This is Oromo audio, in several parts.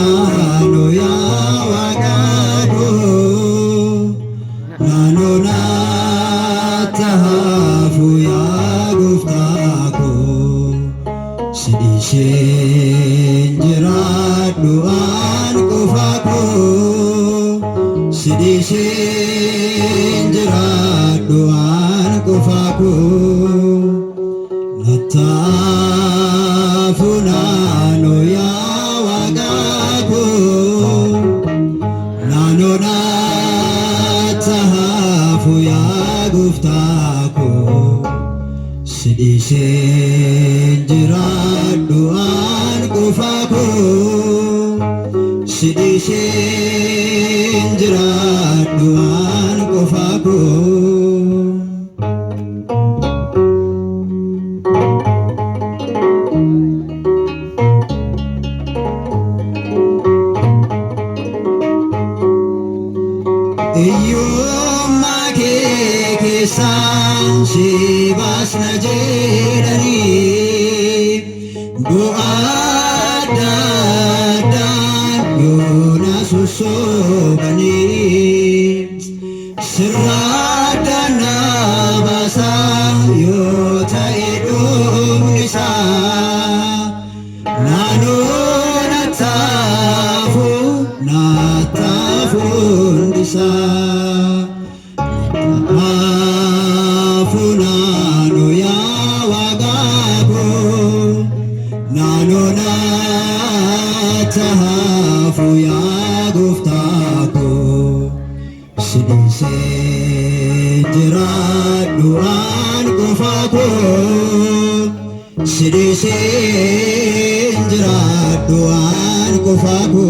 naano yaa waaqaako naanoo naatti hafu yaa gooftaako sidhiisheen jiraadhu aan qofaako sidhiisheen jiraadhu aan qofaako nattaafu naanoo yaa waaqaako naanoo naatti hafu yaa gooftaako sidhiisheen jiraadhu aan qofaako sidhiisheen jiraadhu aan qofaako Iyyummaa kee keessaan si baasna jedhanii bu'aa adda addaan yoo na sossobanii sirraadhaan na baasaa yoo ta'e dhumni isaa naannoo nattaafu hundi isaa nattaafu naanoo yaa waaqaako naanoo naatti hafu yaa gooftaako sidhiisheen jiraadhu aan qofaako sidhiisheen jiraadhu aan qofaako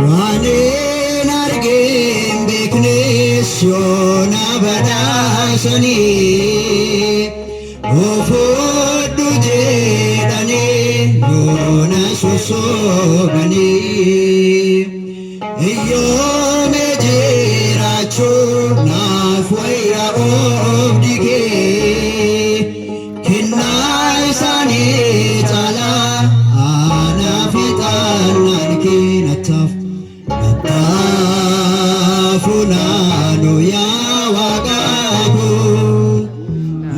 Waanin argeen beeknes yoo na badhaasanii ofoodhu jedhanii yoo na sossobanii iyyoome jiraachuu naaf wayya oobdi kee kennaa isaanii caalaa anaaf ixaanaan kee nattaafu naanoo yaa waaqaako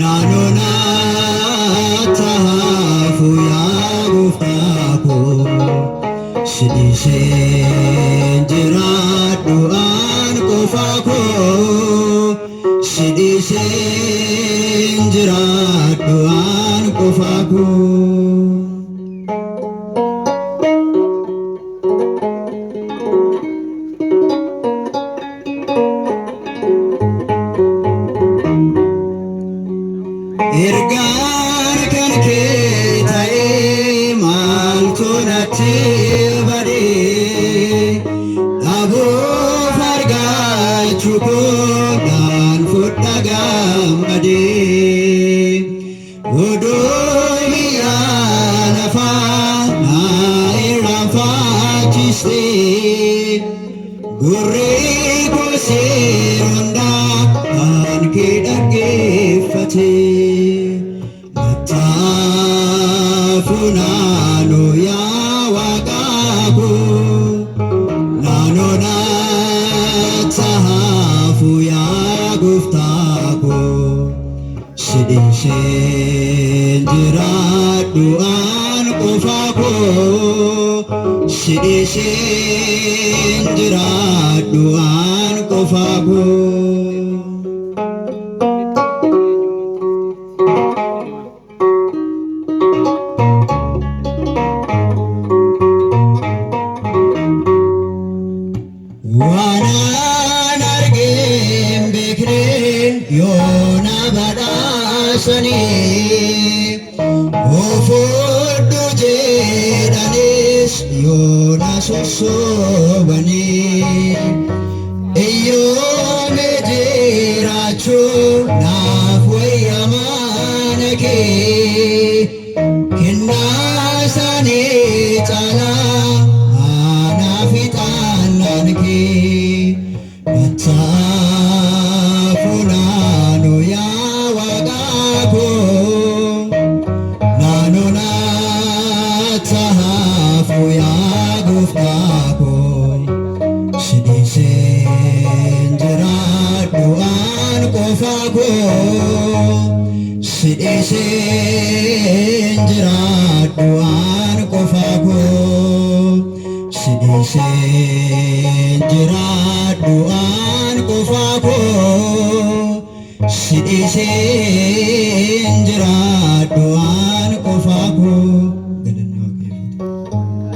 naanoo naatti hafu yaa gooftaako sidhiisheen jiraadhu aan qofaako sidhiisheen jiraadhu aan qofaako ergaan kan kee ta'ee maaltu natti badee dhabuuf argachuu koodhaan fudha gammadee odoo biyya lafaa na irraanfachiistee gurri koo seerondaa kan kee dhaggeeffatee nattaafu naanoo yaa waaqaako naanoo naatti hafu yaa gooftaako sidhiisheen jiraadhu aan qofaako sidhiisheen jiraadhu aan qofaako Waanan argeen beekne yoo na badhaasanii ofoodhu jedhanis yoo na sossobanii iyyoome jiraachuu naaf wayya mana kee kennaa isaanii caalaa anaaf ixaanaan kee sa'aafu naannoo yaa waaqa koo naannoo naatti hafu yaa gooftaa koo si dhiiseen jiraadhu an qofa koo si dhiiseen jiraadhu an qofa koo si dhiiseen jiraadhu an qofa koo si dhiiseen jiraadhu an qofa koo